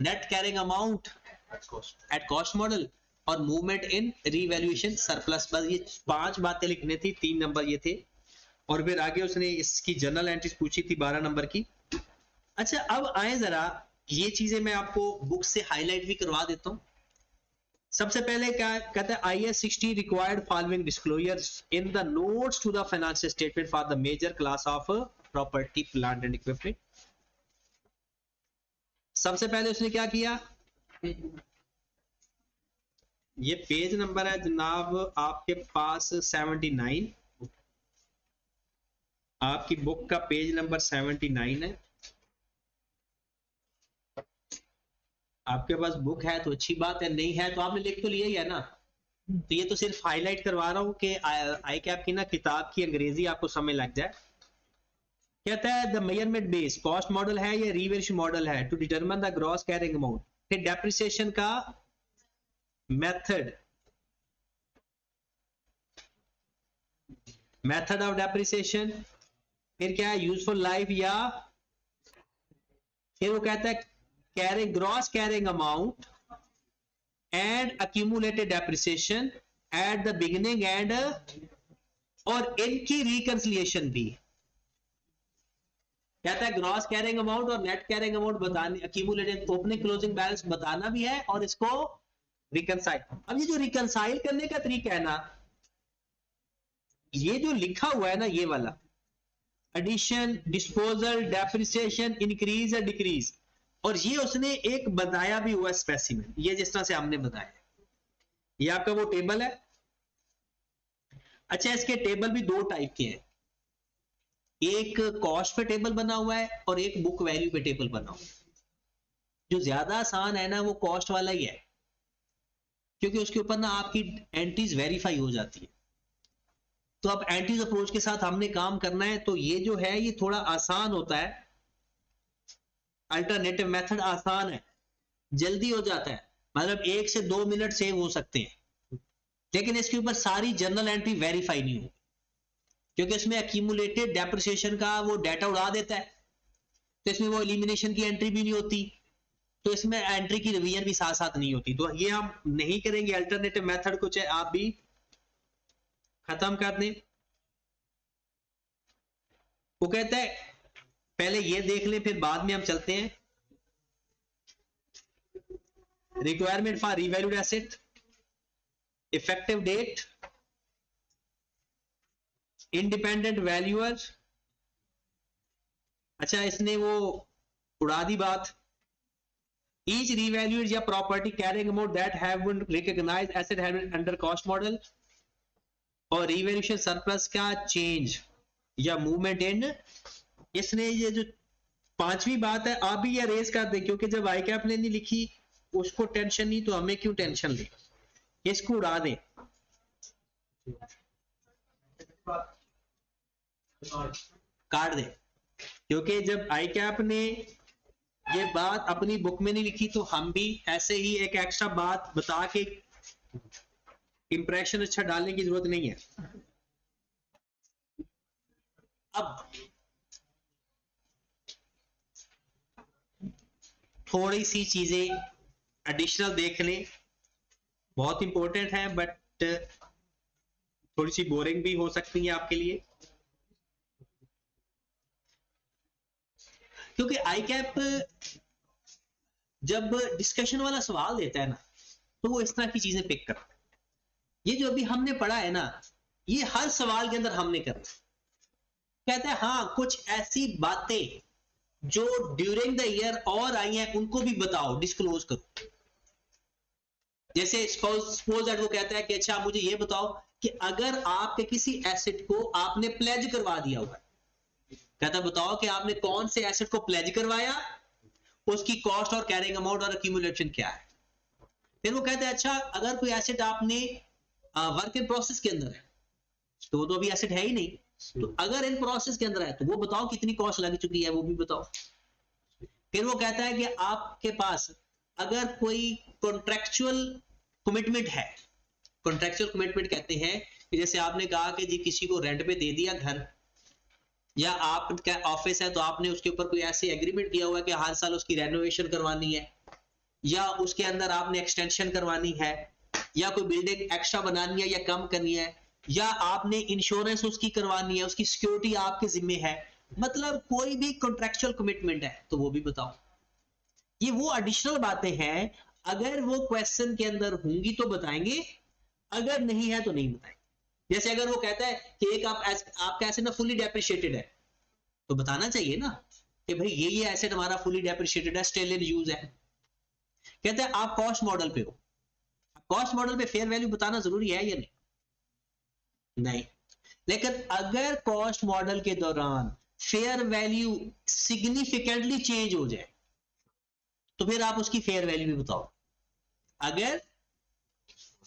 net carrying amount at cost model, और मूवमेंट इन रिवैल्यूएशन सरप्लस। बस ये 5 बातें लिखने थी, 3 नंबर ये थे, और फिर आगे उसने इसकी जर्नल एंट्रीज पूछी थी 12 नंबर की। अच्छा, अब आए जरा, ये चीजें मैं आपको बुक से हाईलाइट भी करवा देता हूं। सबसे पहले क्या कहता है, IAS 16 required following disclosures in the notes to the financial statement for the major class of property plant and equipment. सबसे पहले उसने क्या किया, ये पेज नंबर है जनाब आपके पास 79, आपकी बुक का पेज नंबर 79 है। आपके पास बुक है तो अच्छी बात है, नहीं है तो आपने लिख तो लिया ही है ना। तो ये तो सिर्फ हाईलाइट करवा रहा हूं कि आई कैप की ना किताब की अंग्रेजी आपको समझ लग जाए। कहता है the measurement base cost model है या रिवैल्यूएशन मॉडल है to determine the gross carrying amount, फिर डेप्रिसिएशन का मेथड ऑफ डेप्रिसिएशन, फिर क्या है यूजफुल लाइफ, या फिर वो कहता है carrying gross carrying amount and accumulated depreciation at the beginning and, और इनकी रिकंसिलिएशन भी। कहता है ग्रॉस कैरिंग अमाउंट और नेट कैरिंग अमाउंट बताने, अक्यूमुलेटेड ओपनिंग क्लोजिंग बैलेंस बताना भी है, और इसको रिकंसाइल। अब ये जो रिकंसाइल करने का तरीका है ना, ये जो लिखा हुआ है ना, ये वाला एडिशन, डिस्पोजल, डेप्रिसिएशन, इंक्रीज या डिक्रीज, और ये उसने एक बताया भी हुआ स्पेसिमेन, ये जिस तरह से हमने बताया, ये आपका वो टेबल है। अच्छा, इसके टेबल भी 2 टाइप के हैं, एक कॉस्ट पे टेबल बना हुआ है और एक बुक वैल्यू पे टेबल बना हुआ है। जो ज्यादा आसान है ना वो कॉस्ट वाला ही है, क्योंकि उसके ऊपर ना आपकी एंट्रीज वेरीफाई हो जाती है। तो अब एंट्रीज अप्रोच के साथ हमने काम करना है, तो ये जो है ये थोड़ा आसान होता है, अल्टरनेटिव मेथड आसान है, जल्दी हो जाता है, मतलब 1 से 2 मिनट सेव हो सकते हैं, लेकिन इसके ऊपर सारी जर्नल एंट्री वेरीफाई नहीं होगी, क्योंकि इसमें एक्यूमुलेटेड डेप्रिसिएशन का वो डाटा उड़ा देता है, तो इसमें वो एलिमिनेशन की एंट्री भी नहीं होती, तो इसमें एंट्री की रिवीजन भी साथ साथ नहीं होती। तो ये हम नहीं करेंगे, अल्टरनेटिव मेथड को चाहे आप भी खत्म कर दें। वो कहता है पहले ये देख लें, फिर बाद में हम चलते हैं। Requirement for revalued asset, effective date, independent valuer, अच्छा, इसने वो उड़ा दी बात। Each revalued या property carrying amount that have been recognized asset have been under cost model, और revaluation surplus का change या movement in, इसने ये जो पांचवी बात है आप भी ये रेस कर दे, क्योंकि जब आई कैप ने नहीं लिखी उसको टेंशन नहीं, तो हमें क्यों टेंशन ले, इसको उड़ा दे। काट दे, क्योंकि जब आई कैप ने ये बात अपनी बुक में नहीं लिखी तो हम भी ऐसे ही एक एक्स्ट्रा बात बता के इंप्रेशन अच्छा डालने की जरूरत नहीं है। अब थोड़ी सी चीजें एडिशनल देख लें, बहुत इंपॉर्टेंट है बट थोड़ी सी बोरिंग भी हो सकती है आपके लिए, क्योंकि आई कैप जब डिस्कशन वाला सवाल देता है ना तो वो इस तरह की चीजें पिक करता है। ये जो अभी हमने पढ़ा है ना, ये हर सवाल के अंदर हमने करना, कहता है हाँ कुछ ऐसी बातें जो ड्यूरिंग द ईयर और आई हैं उनको भी बताओ, डिस्क्लोज करो। जैसे सपोज दैट वो कहता है कि अच्छा मुझे ये बताओ कि अगर आपके किसी एसेट को आपने प्लेज करवा दिया हुआ है, कहता बताओ कि आपने कौन से एसेट को प्लेज करवाया, उसकी कॉस्ट और कैरिंग अमाउंट और एक्यूमुलेशन क्या है। फिर वो कहता है अच्छा अगर कोई एसेट आपने वर्क इन प्रोसेस के अंदर है तो वो तो अभी एसेट है ही नहीं, तो अगर इन प्रोसेस के अंदर है तो वो बताओ कितनी कॉस्ट लग चुकी है, वो भी बताओ। फिर वो कहता है कि आपके पास अगर कोई कॉन्ट्रेक्चुअल कमिटमेंट है, कॉन्ट्रेक्चुअल कमिटमेंट कहते हैं कि जैसे आपने कहा कि जी किसी को रेंट पे दे दिया घर, या आपका ऑफिस है तो आपने उसके ऊपर कोई ऐसे एग्रीमेंट किया हुआ है कि हर साल उसकी रेनोवेशन करवानी है, या उसके अंदर आपने एक्सटेंशन करवानी है, या कोई बिल्डिंग एक्स्ट्रा बनानी है या कम करनी है, या आपने इंश्योरेंस उसकी करवानी है, उसकी सिक्योरिटी आपके जिम्मे है, मतलब कोई भी कॉन्ट्रेक्चुअल कमिटमेंट है तो वो भी बताओ। ये वो एडिशनल बातें हैं, अगर वो क्वेश्चन के अंदर होंगी तो बताएंगे, अगर नहीं है तो नहीं बताएंगे। जैसे अगर वो कहता है कि एक आपका एसेट ना फुली डेप्रिशिएटेड है तो बताना चाहिए ना कि भाई ये एसेट हमारा फुली डेप्रिशिएटेड है, स्टिल इन यूज है। कहते हैं आप कॉस्ट मॉडल पे हो, कॉस्ट मॉडल पे फेयर वैल्यू बताना जरूरी है या नहीं? नहीं। लेकिन अगर कॉस्ट मॉडल के दौरान फेयर वैल्यू सिग्निफिकेंटली चेंज हो जाए तो फिर आप उसकी फेयर वैल्यू भी बताओ। अगर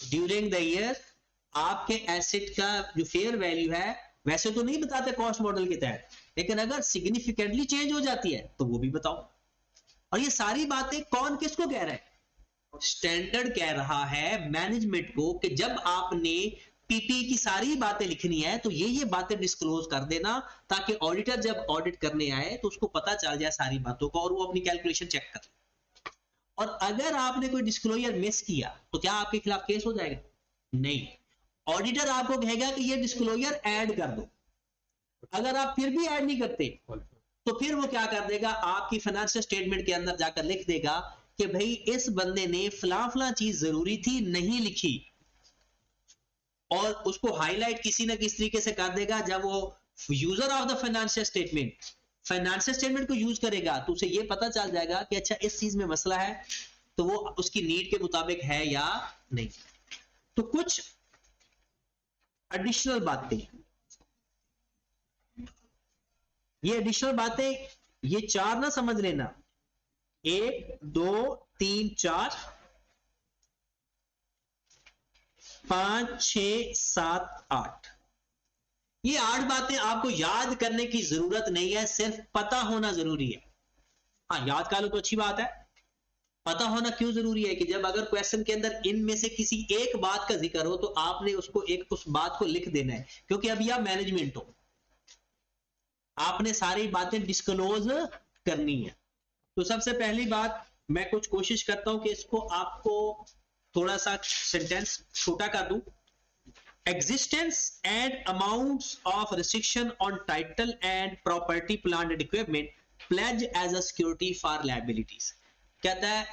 ड्यूरिंग द ईयर आपके एसेट का जो फेयर वैल्यू है, वैसे तो नहीं बताते कॉस्ट मॉडल के तहत, लेकिन अगर सिग्निफिकेंटली चेंज हो जाती है तो वो भी बताओ। और ये सारी बातें कौन किसको कह रहा है? स्टैंडर्ड कह रहा है मैनेजमेंट को कि जब आपने पीपी की सारी बातें लिखनी है तो ये बातें डिस्क्लोज कर देना, ताकि ऑडिटर जब ऑडिट करने आए तो उसको पता चल जाए सारी बातों का और वो अपनी कैलकुलेशन चेक कर। और अगर आपने कोई डिस्क्लोजर मिस किया तो क्या आपके खिलाफ केस हो जाएगा? नहीं। ऑडिटर आपको कहेगा कि ये डिस्क्लोजर ऐड कर दो, अगर आप फिर भी ऐड नहीं करते तो फिर वो क्या कर देगा, आपकी फाइनेंशियल स्टेटमेंट के अंदर जाकर लिख देगा कि भाई इस बंदे ने फला फला चीज जरूरी थी नहीं लिखी, और उसको हाईलाइट किसी ना किसी तरीके से कर देगा। जब वो user of the financial statement को यूज करेगा तो उसे ये पता चल जाएगा कि अच्छा इस चीज में मसला है, तो वो उसकी नीड के मुताबिक है या नहीं। तो कुछ एडिशनल बातें, ये एडिशनल बातें ये चार ना समझ लेना, 1 2 3 4 5 6 7 8, ये 8 बातें आपको याद करने की जरूरत नहीं है, सिर्फ पता होना जरूरी है। हाँ याद कर लो तो अच्छी बात है, पता होना क्यों जरूरी है कि जब अगर क्वेश्चन के अंदर इनमें से किसी एक बात का जिक्र हो तो आपने उसको उस बात को लिख देना है, क्योंकि अभी आप मैनेजमेंट हो, आपने सारी बातें डिस्क्लोज करनी है। तो सबसे पहली बात मैं कुछ कोशिश करता हूं कि इसको आपको थोड़ा सा सेंटेंस छोटा कर दूं। Existence and amounts of restriction on title and property, plant and equipment pledge as a security for liabilities। कहता है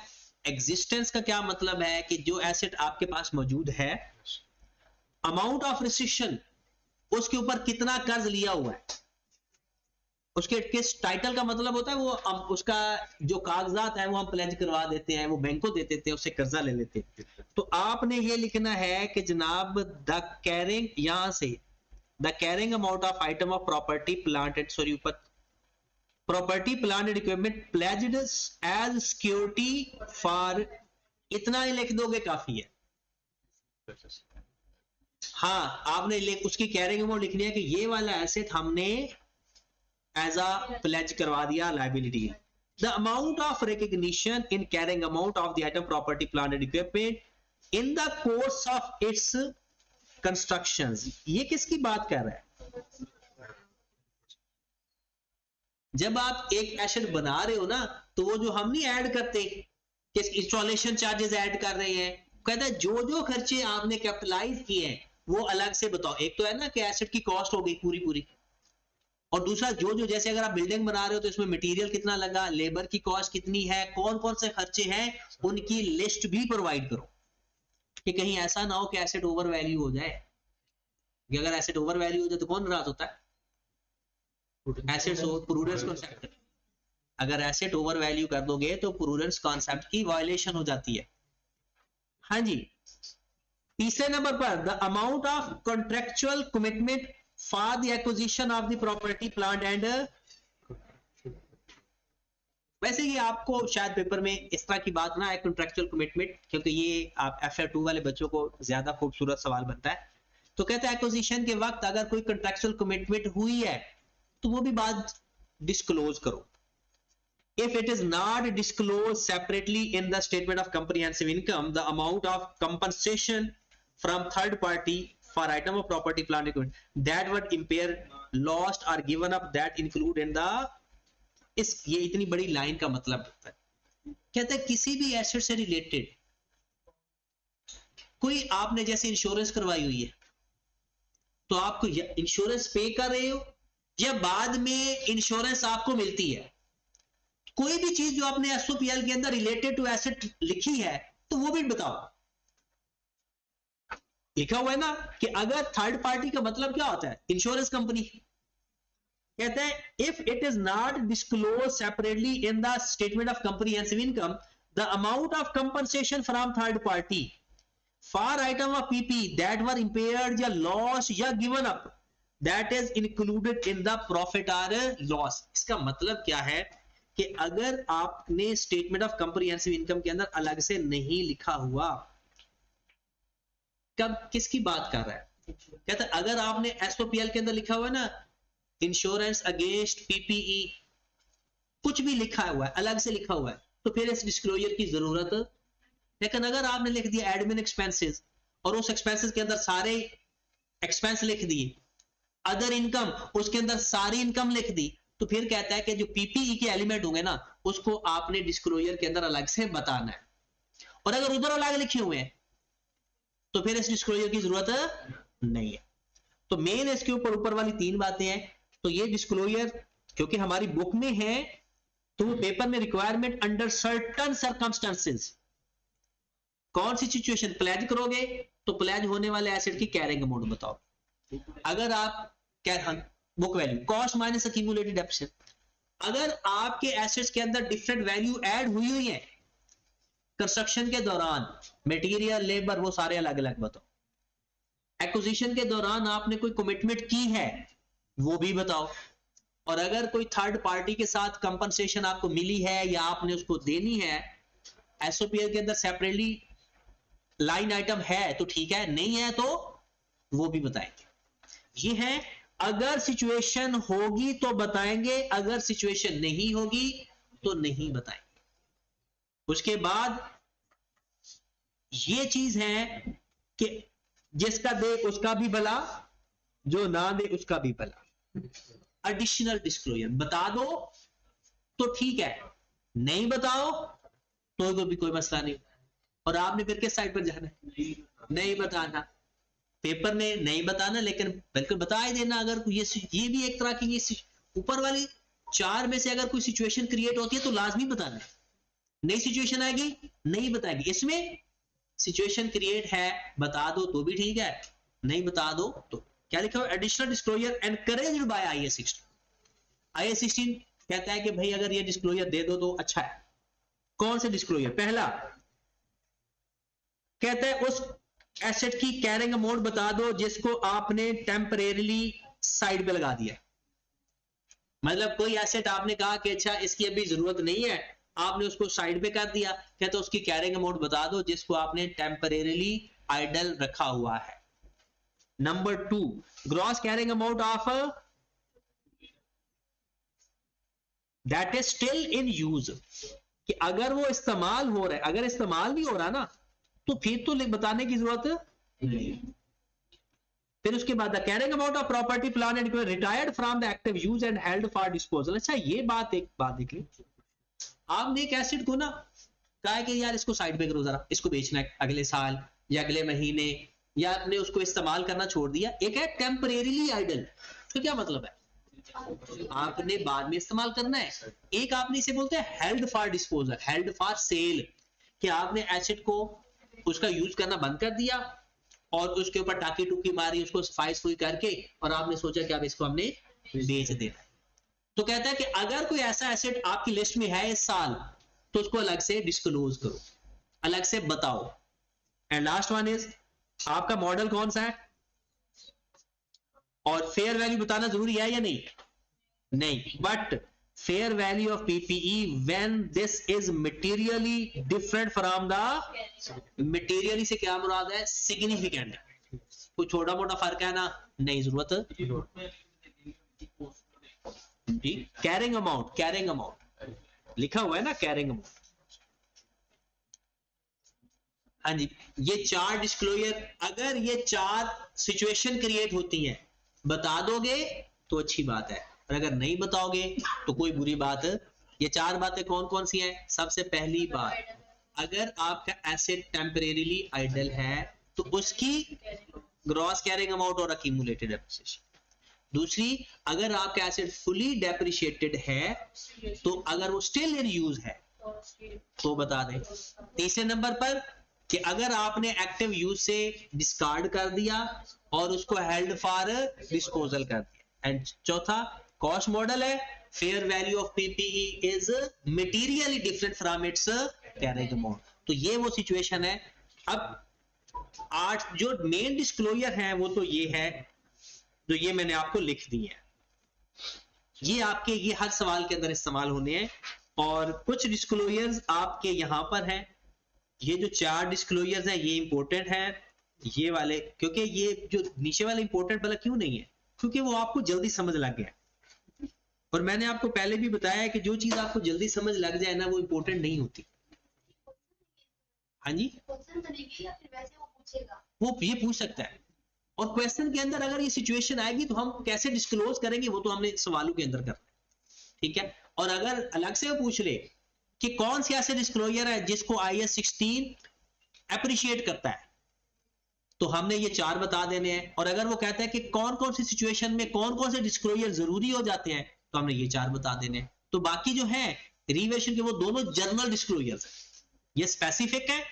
एग्जिस्टेंस का क्या मतलब है कि जो एसेट आपके पास मौजूद है, अमाउंट ऑफ रिस्ट्रिक्शन उसके ऊपर कितना कर्ज लिया हुआ है, उसके किस टाइटल का मतलब होता है वो उसका जो कागजात है वो हम प्लेज करवा देते हैं, वो बैंक को दे देते हैं, उससे कर्जा ले लेते हैं। तो आपने ये लिखना है कि जनाब द कैरिंग, यहां से the carrying amount of item of property plant and, sorry ऊपर property plant and equipment pledged as security for, इतना ही लिख दोगे काफी है। हाँ, आपने उसकी कैरिंग अमाउंट लिखनी है कि ये वाला एसेट हमने एज अ प्लेज करवा दिया liability. The amount of recognition in carrying amount of the item property plant and equipment in the course of its construction, ये किसकी बात कर रहा है? जब आप एक एसेट बना रहे हो ना, तो वो जो हम नहीं ऐड करते कि इंस्टॉलेशन चार्जेस ऐड कर रहे हैं, कहता है जो जो खर्चे आपने कैपिटलाइज किए हैं वो अलग से बताओ। एक तो है ना कि एसेट की कॉस्ट हो गई पूरी पूरी, और दूसरा जो जो, जैसे अगर आप बिल्डिंग बना रहे हो तो इसमें मटेरियल कितना लगा, लेबर की कॉस्ट कितनी है, कौन कौन से खर्चे हैं, उनकी लिस्ट भी प्रोवाइड करो कि कहीं ऐसा ना हो कि एसेट ओवर वैल्यू हो जाए। कि अगर एसेट ओवर वैल्यू हो जाए तो कौन नाराज होता है? एसेट्स प्रूडेंस कॉन्सेप्ट, अगर एसेट ओवर वैल्यू कर दोगे तो प्रूडेंस कॉन्सेप्ट की वायलेशन हो जाती है। हाँ जी, तीसरे नंबर पर the amount of contractual commitment for the acquisition of the property plant and, वैसे ये आपको शायद पेपर में इस तरह की बात ना है कॉन्ट्रेक्चुअल कमिटमेंट, क्योंकि ये आप FF2 वाले बच्चों को ज्यादा खूबसूरत सवाल बनता है। तो कहते हैं एक्विजिशन के वक्त अगर कोई कॉन्ट्रेक्चुअल कमिटमेंट हुई है तो वो भी बात डिस्क्लोज करो। If it is not disclosed separately in the statement of comprehensive income, the amount of compensation from third party for item of property plant equipment that would impair, lost or given up that include in the, इस ये इतनी बड़ी line का मतलब होता है, कहते हैं किसी भी एसेट से रिलेटेड कोई, आपने जैसे इंश्योरेंस करवाई हुई है तो आपको इंश्योरेंस पे कर रहे हो या बाद में इंश्योरेंस आपको मिलती है, कोई भी चीज जो आपने SOPL के अंदर रिलेटेड टू एसेट लिखी है तो वो भी बताओ। लिखा हुआ है ना कि अगर थर्ड पार्टी का मतलब क्या होता है? Insurance company. कहते हैं if it is not disclose separately in the statement of comprehensive income the amount of compensation from third party for item of PP that were impaired या लॉस या given up that is included in the profit और loss. इसका मतलब क्या है कि अगर आपने स्टेटमेंट ऑफ कॉम्प्रिहेंसिव इनकम के अंदर अलग से नहीं लिखा हुआ, कब किसकी बात कर रहा है? कहता है अगर आपने SOPL के अंदर लिखा हुआ है ना इंश्योरेंस अगेंस्ट PPE, कुछ भी लिखा हुआ है अलग से लिखा हुआ है तो फिर इस डिस्क्लोजर की जरूरत। लेकिन अगर आपने लिख दिया एडमिन एक्सपेंसेस और उस एक्सपेंसेस के अंदर सारे एक्सपेंस लिख दिए, अदर इनकम उसके अंदर सारी इनकम लिख दी, तो फिर कहता है कि जो PPE के एलिमेंट होंगे ना उसको आपने डिस्क्लोजर के अंदर अलग से बताना है। और अगर उधर अलग लिखे हुए हैं तो फिर इस डिस्क्लोजर की जरूरत नहीं है। तो मेन इसके ऊपर वाली तीन बातें हैं। तो ये डिस्क्लोजर क्योंकि हमारी बुक में है तो वो पेपर में रिक्वायरमेंट अंडर सर्टन सर्कमस्टेंसेस, कौन सी सिचुएशन प्लेज करोगे तो प्लेज होने वाले एसेट की कैरिंग अमाउंट बताओ। अगर आप book value cost minus accumulated depreciation, अगर आपके एसेट्स के अंदर डिफरेंट वैल्यू ऐड हुई हुई है कंस्ट्रक्शन के दौरान, मटेरियल लेबर वो सारे अलग अलग बताओ। एक्विजिशन के दौरान आपने कोई कमिटमेंट की है वो भी बताओ। और अगर कोई थर्ड पार्टी के साथ कंपनसेशन आपको मिली है या आपने उसको देनी है, SOPL के अंदर सेपरेटली लाइन आइटम है तो ठीक है, नहीं है तो वो भी बताएंगे। ये है अगर सिचुएशन होगी तो बताएंगे, अगर सिचुएशन नहीं होगी तो नहीं बताएंगे। उसके बाद ये चीज है कि जिसका दे उसका भी भला, जो ना दे उसका भी भला। एडिशनल डिस्क्लोजर बता दो तो ठीक है, नहीं बताओ तो भी कोई मसला नहीं। और आपने फिर किस साइड पर जाना है? नहीं बताना। पेपर में नहीं बताना लेकिन बिल्कुल बता ही देना। अगर ये भी एक तरह की ये ऊपर वाली चार में से अगर कोई सिचुएशन क्रिएट होती है तो लाजमी बताना है। नई सिचुएशन आएगी नहीं बताएगी, इसमें सिचुएशन क्रिएट है बता दो तो भी ठीक है, नहीं बता दो तो क्या लिखा हुआ? Additional disclosure encouraged by IAS 16। IAS 16 कहता है कि भाई अगर ये डिस्क्लोजर दे दो तो अच्छा है। कौन से डिस्क्लोजर? पहला कहता है उस एसेट की कैरिंग अमाउंट बता दो जिसको आपने टेम्परेरीली साइड पे लगा दिया। मतलब कोई एसेट आपने कहा कि अच्छा इसकी अभी जरूरत नहीं है, आपने उसको साइड पे कर दिया, कहते उसकी कैरिंग अमाउंट बता दो जिसको आपने टेम्परेरीली आइडल रखा हुआ है। Number 2, gross carrying amount of that is still in use, कि अगर वो इस्तेमाल हो रहा है, अगर इस्तेमाल नहीं हो रहा ना तो फिर तो बताने की जरूरत नहीं। फिर उसके बाद carrying amount of property plant and retired from the active use and held for disposal. अच्छा ये एक बात देख ली, आपने एक एसिड को ना कहा है कि यार इसको साइड पे करो, जरा इसको बेचना है अगले साल या अगले महीने, या आपने उसको इस्तेमाल करना छोड़ दिया। एक है टेम्परेरीली आइडल, तो क्या मतलब है? आपने बाद में इस्तेमाल करना है। एक आपने इसे बोलते हैं held for disposal, held for sale, कि आपने एसिड को उसका यूज करना बंद कर दिया और उसके ऊपर टाकी टूकी मारी, उसको सफाई सुई करके, और आपने सोचा कि अब इसको हमने बेच देना। तो कहता है कि अगर कोई ऐसा एसेट आपकी लिस्ट में है इस साल तो उसको अलग से डिस्क्लोज करो, अलग से बताओ। एंड लास्ट वन इज आपका मॉडल कौन सा है, और फेयर वैल्यू बताना जरूरी है या नहीं? नहीं, but fair value of PPE when this is materially different from the, materially से क्या मुराद है? सिग्निफिकेंट। कोई छोटा मोटा फर्क है ना, नहीं जरूरत जी। कैरिंग अमाउंट, कैरिंग अमाउंट लिखा हुआ है ना, कैरिंग अमाउंट। हाँ जी, ये 4 डिस्क्लोजर, अगर ये 4 सिचुएशन क्रिएट होती हैं, बता दोगे तो अच्छी बात है, और अगर नहीं बताओगे तो कोई बुरी बात। ये 4 बातें कौन कौन सी हैं? सबसे पहली बात, अगर आपका एसेट टेम्परेरीली आइडल है तो उसकी ग्रॉस कैरिंग अमाउंट और अक्यूमुलेटेड डेप्रिसिएशन। दूसरी, अगर आपका एसेट फुली डेप्रिशिएटेड है तो अगर वो स्टिल इन यूज है तो बता दें। तीसरे नंबर पर कि अगर आपने एक्टिव यूज से डिस्कार्ड कर दिया और उसको हेल्ड फॉर डिस्पोजल कर दिया। एंड चौथा, कॉस्ट मॉडल है, fair value of PPE is materially different from its carrying amount. तो ये वो सिचुएशन है। अब 8 जो मेन डिस्क्लोजर है वो तो ये है जो ये मैंने आपको लिख दी है, ये आपके ये हर सवाल के अंदर इस्तेमाल होने हैं। और कुछ डिस्क्लोजर्स आपके यहां पर हैं, ये जो 4 डिस्क्लोजर्स हैं ये इंपॉर्टेंट है, ये वाले, क्योंकि ये जो नीचे वाले इंपॉर्टेंट वाला क्यों नहीं है? क्योंकि वो आपको जल्दी समझ लग गया। और मैंने आपको पहले भी बताया है कि जो चीज आपको जल्दी समझ लग जाए ना वो इंपॉर्टेंट नहीं होती। हाँ जी, वो ये पूछ सकता है, और क्वेश्चन के अंदर अगर ये सिचुएशन आएगी तो हम कैसे डिस्क्लोज करेंगे वो तो हमने सवालों के अंदर करना है, ठीक है। और अगर अलग से वो पूछ ले कि कौन से ऐसे डिस्क्लोजर है जिसको IAS 16 अप्रिशिएट करता है, तो हमने ये 4 बता देने हैं। और अगर वो कहता है कि कौन कौन सी सिचुएशन में कौन कौन से डिस्क्लोजर जरूरी हो जाते हैं तो हमने ये 4 बता देने हैं। तो बाकी जो है रिवेशन के वो दोनों जनरल डिस्क्लोजर्स है, ये स्पेसिफिक है,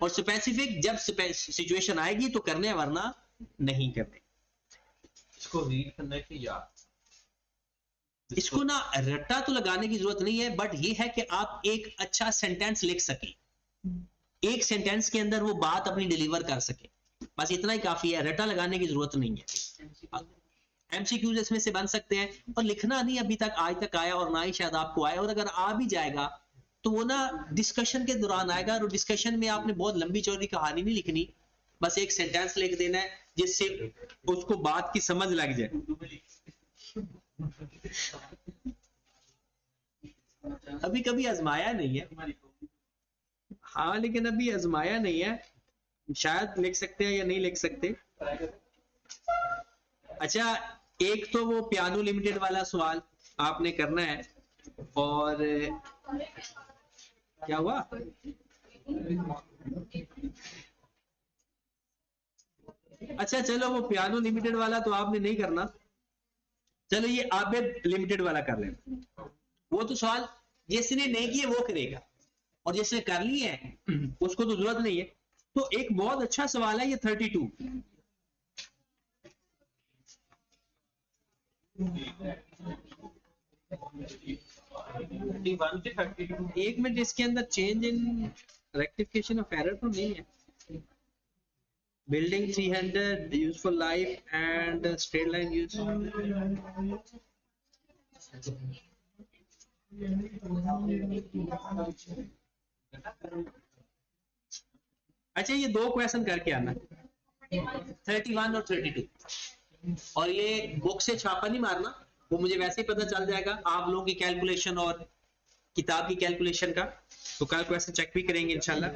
और स्पेसिफिक जब सिचुएशन आएगी तो करने, वरना नहीं करने। इसको रीड करने की याद, इसको ना रट्टा तो लगाने की जरूरत नहीं है, बट ये है कि आप एक अच्छा सेंटेंस लिख सके, एक सेंटेंस के अंदर वो बात अपनी डिलीवर कर सके, बस इतना ही काफी है, रट्टा लगाने की जरूरत नहीं है। MCQs इसमें से बन सकते हैं, और लिखना नहीं अभी तक आज तक आया और ना ही शायद आपको आया, और अगर आ भी जाएगा तो वो ना डिस्कशन के दौरान आएगा, और डिस्कशन में आपने बहुत लंबी चौड़ी कहानी नहीं लिखनी, बस एक सेंटेंस लिख देना है जिससे उसको बात की समझ लग जाए। अभी कभी आजमाया नहीं है, हाँ, लेकिन अभी आजमाया नहीं है, शायद लिख सकते हैं या नहीं लिख सकते। अच्छा, एक तो वो पियानो लिमिटेड वाला सवाल आपने करना है, और क्या हुआ? अच्छा चलो, वो पियानो लिमिटेड वाला तो आपने नहीं करना, चलो ये आबिद लिमिटेड वाला कर लेना। वो तो सवाल जिसने नहीं किए वो करेगा, और जिसने कर लिए है उसको तो जरूरत नहीं है। तो एक बहुत अच्छा सवाल है ये 32, 31 से 32 एक मिनट, इसके अंदर change in rectification of error तो नहीं है। Building 300 useful life and straight line use. अच्छा, ये दो क्वेश्चन करके आना, 31 और 32, और ये बुक से छापा नहीं मारना, वो मुझे वैसे ही पता चल जाएगा आप लोगों की कैलकुलेशन और किताब की कैलकुलेशन का। तो कल क्वेश्चन चेक भी करेंगे इंशाल्लाह।